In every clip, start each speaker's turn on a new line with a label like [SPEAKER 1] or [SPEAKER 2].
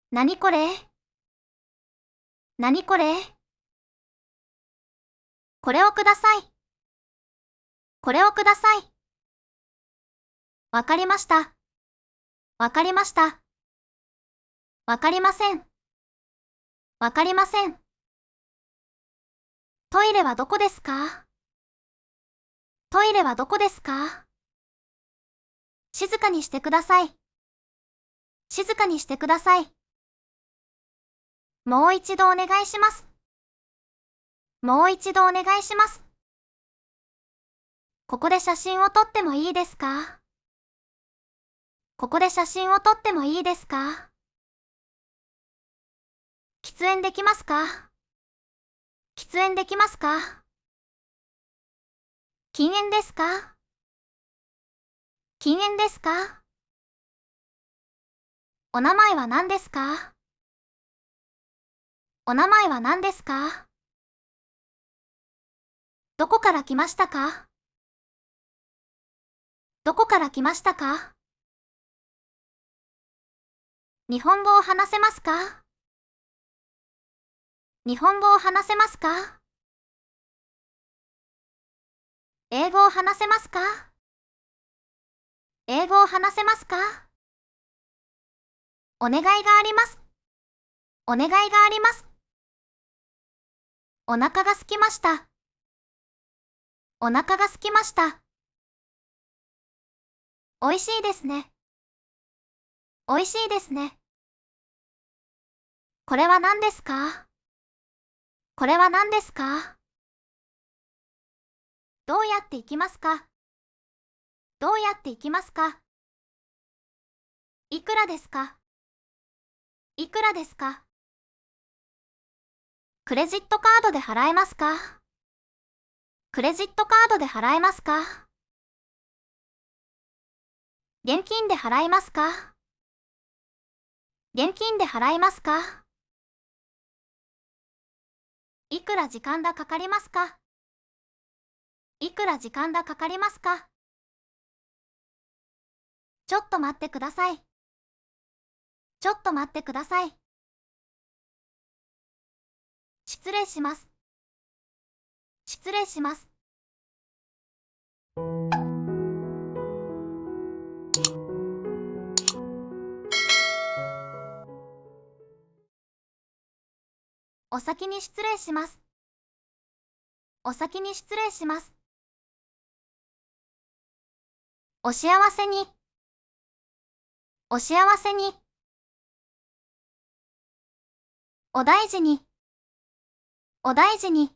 [SPEAKER 1] なにこれ？なにこれ？これをください。これをください。わかりました。わかりました。わかりません。わかりません。トイレはどこですか？トイレはどこですか？静かにしてください。静かにしてください。もう一度お願いします。もう一度お願いします。ここで写真を撮ってもいいですか？ここで写真を撮ってもいいですか？喫煙できますか？喫煙できますか？禁煙ですか？禁煙ですか？お名前は何ですか？お名前は何ですか？どこから来ましたか？どこから来ましたか？日本語を話せますか？日本語を話せますか？英語を話せますか？英語を話せますか？お願いがあります。お願いがあります。お腹が空きました。お腹が空きました。おいしいですね。おいしいですね。これは何ですか？これは何ですか？どうやって行きますか？どうやって行きますか？いくらですか？いくらですか？クレジットカードで払えますか？クレジットカードで払えますか？現金で払いますか？現金で払いますか？いくら時間がかかりますか？いくら時間がかかりますか？ちょっと待ってください。ちょっと待ってください。失礼します。失礼します。お先に失礼します。お先に失礼します。お幸せに。お幸せに。お大事に。お大事に。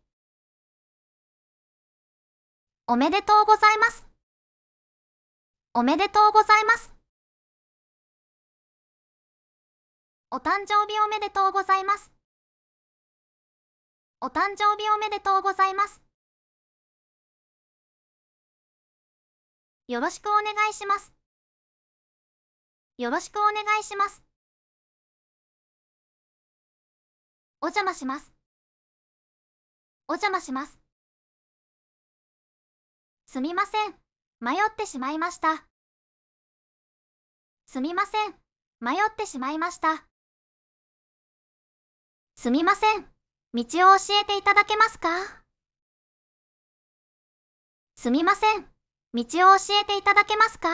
[SPEAKER 1] おめでとうございます。おめでとうございます。お誕生日おめでとうございます。お誕生日おめでとうございます。よろしくお願いします。よろしくお願いします。お邪魔します。お邪魔します。すみません。迷ってしまいました。すみません。迷ってしまいました。すみません。道を教えていただけますか？すみません。道を教えていただけますか？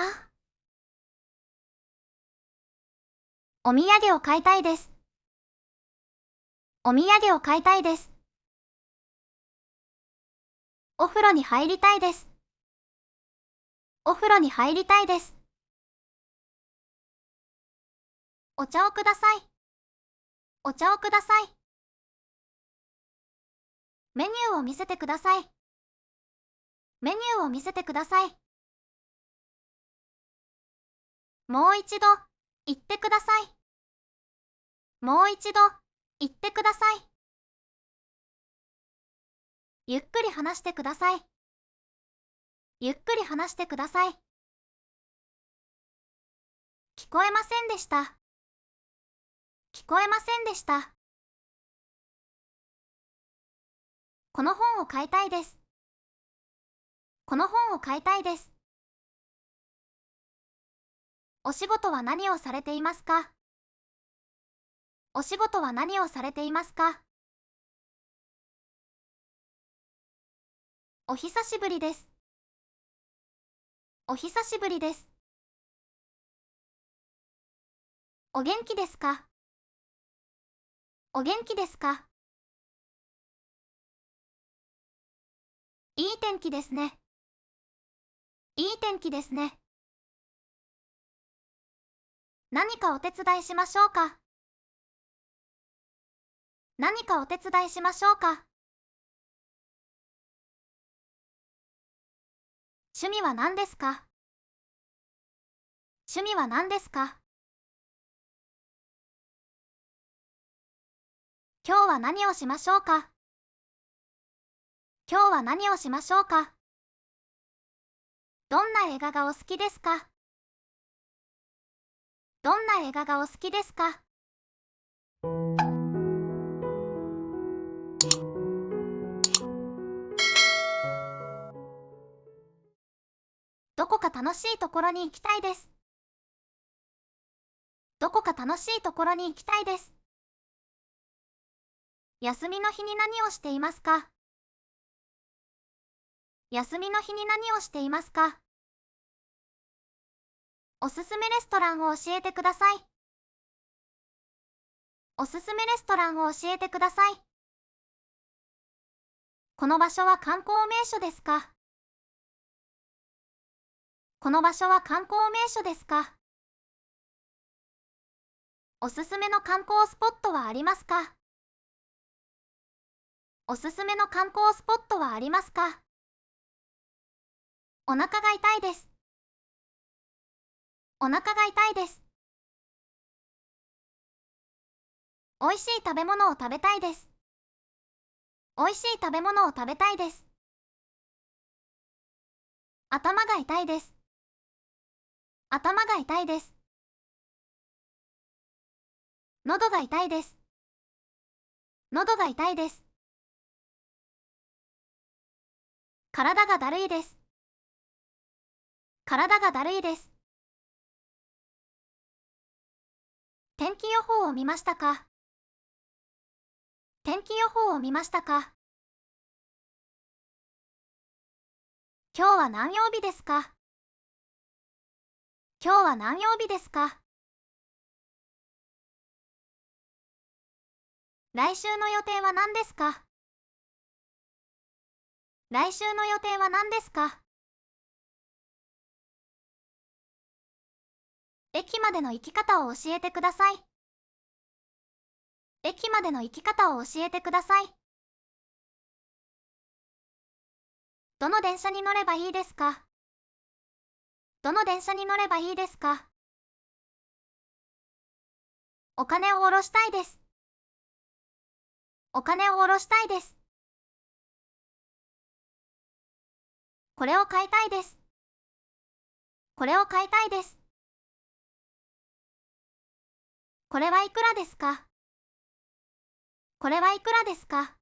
[SPEAKER 1] お土産を買いたいです。お土産を買いたいです。お風呂に入りたいです。お風呂に入りたいです。お茶をください。お茶をください。メニューを見せてください。メニューを見せてください。もう一度、言ってください。もう一度、言ってください。ゆっくり話してください。ゆっくり話してください。聞こえませんでした。聞こえませんでした。この本を買いたいです。この本を買いたいです。お仕事は何をされていますか？お仕事は何をされていますか？お久しぶりです。お久しぶりです。お元気ですか？お元気ですか？いい天気ですね。いい天気ですね。何かお手伝いしましょうか？何かお手伝いしましょうか？趣味は何ですか？趣味は何ですか？今日は何をしましょうか？今日は何をしましょうか？どんな映画がお好きですか？どんな映画がお好きですか？どこか楽しいところに行きたいです。どこか楽しいところに行きたいです。休みの日に何をしていますか？休みの日に何をしていますか？おすすめレストランを教えてください。おすすめレストランを教えてください。この場所は観光名所ですか？この場所は観光名所ですか？おすすめの観光スポットはありますか？おすすめの観光スポットはありますか？お腹が痛いです。お腹が痛いです。おいしい食べ物を食べたいです。おいしい食べ物を食べたいです。頭が痛いです。頭が痛いです。喉が痛いです。喉が痛いです。体がだるいです。体がだるいです。天気予報を見ましたか？天気予報を見ましたか？今日は何曜日ですか？今日は何曜日ですか？来週の予定は何ですか？来週の予定は何ですか？駅までの行き方を教えてください。駅までの行き方を教えてください。どの電車に乗ればいいですか？どの電車に乗ればいいですか？お金を下ろしたいです。お金を下ろしたいです。これを買いたいです。これを買いたいです。これはいくらですか？これはいくらですか？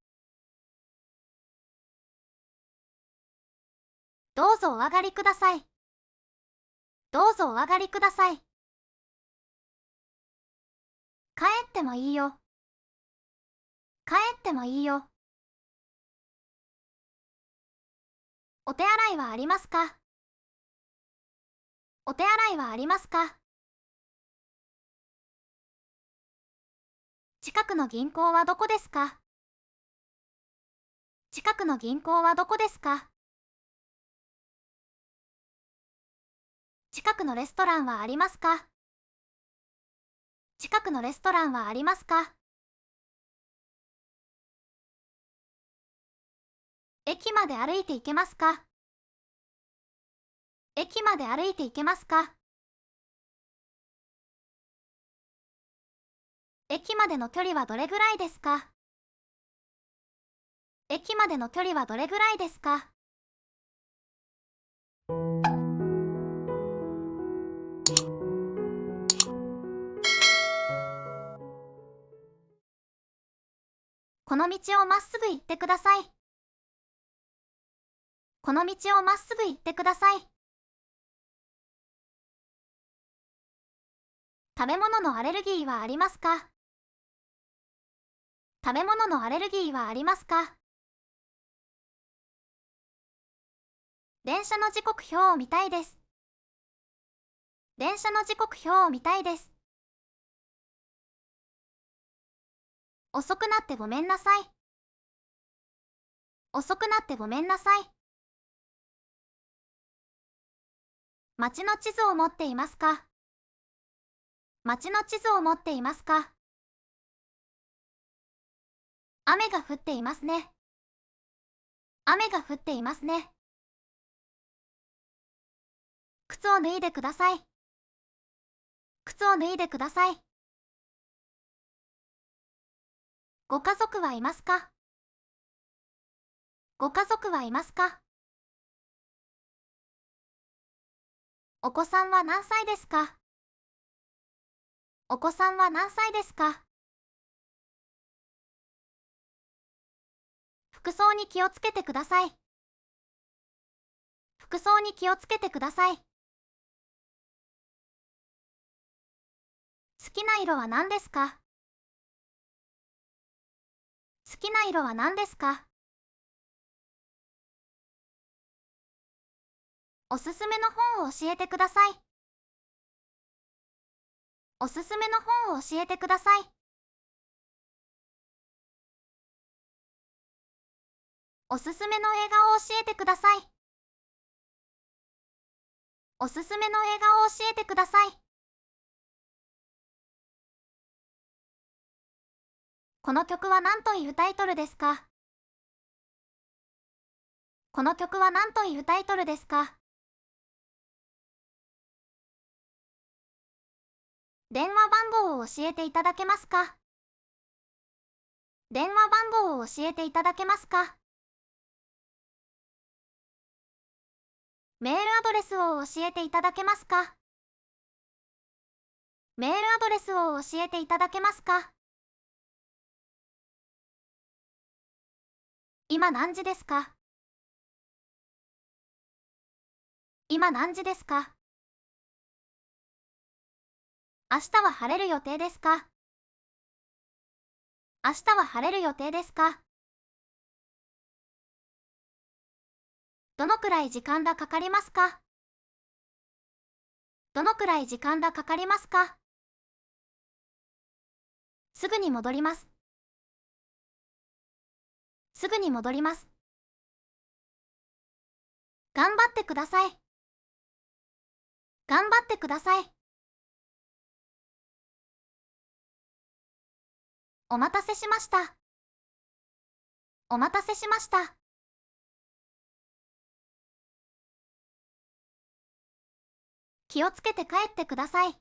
[SPEAKER 1] どうぞお上がりください。どうぞお上がりください。帰ってもいいよ。帰ってもいいよ。お手洗いはありますか？お手洗いはありますか？近くの銀行はどこですか？近くの銀行はどこですか？近くのレストランはありますか？近くのレストランはありますか？駅まで歩いて行けますか？駅まで歩いて行けますか？駅までの距離はどれぐらいですか？駅までの距離はどれぐらいですか？この道をまっすぐ行ってください。この道をまっすぐ行ってください。食べ物のアレルギーはありますか？食べ物のアレルギーはありますか？電車の時刻表を見たいです。電車の時刻表を見たいです。遅くなってごめんなさい。遅くなってごめんなさい。街の地図を持っていますか？街の地図を持っていますか？雨が降っていますね。雨が降っていますね。靴を脱いでください。靴を脱いでください。ご家族はいますか？ご家族はいますか？お子さんは何歳ですか？お子さんは何歳ですか？服装に気をつけてください。服装に気をつけてください。好きな色は何ですか？好きな色は何ですか？おすすめの本を教えてください。おすすめの本を教えてください。おすすめの映画を教えてください。おすすめの映画を教えてください。この曲は何というタイトルですか？この曲は何というタイトルですか？電話番号を教えていただけますか？電話番号を教えていただけますか？メールアドレスを教えていただけますか？メールアドレスを教えていただけますか？今何時ですか？今何時ですか？明日は晴れる予定ですか？明日は晴れる予定ですか？どのくらい時間がかかりますか？どのくらい時間がかかりますか？すぐに戻ります。すぐに戻ります。頑張ってください。頑張ってください。お待たせしました。お待たせしました。気をつけて帰ってください。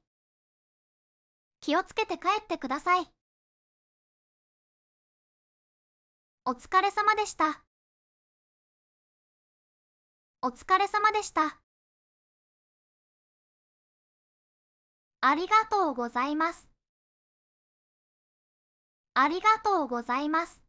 [SPEAKER 1] 気をつけて帰ってください。お疲れ様でした。お疲れ様でした。ありがとうございます。ありがとうございます。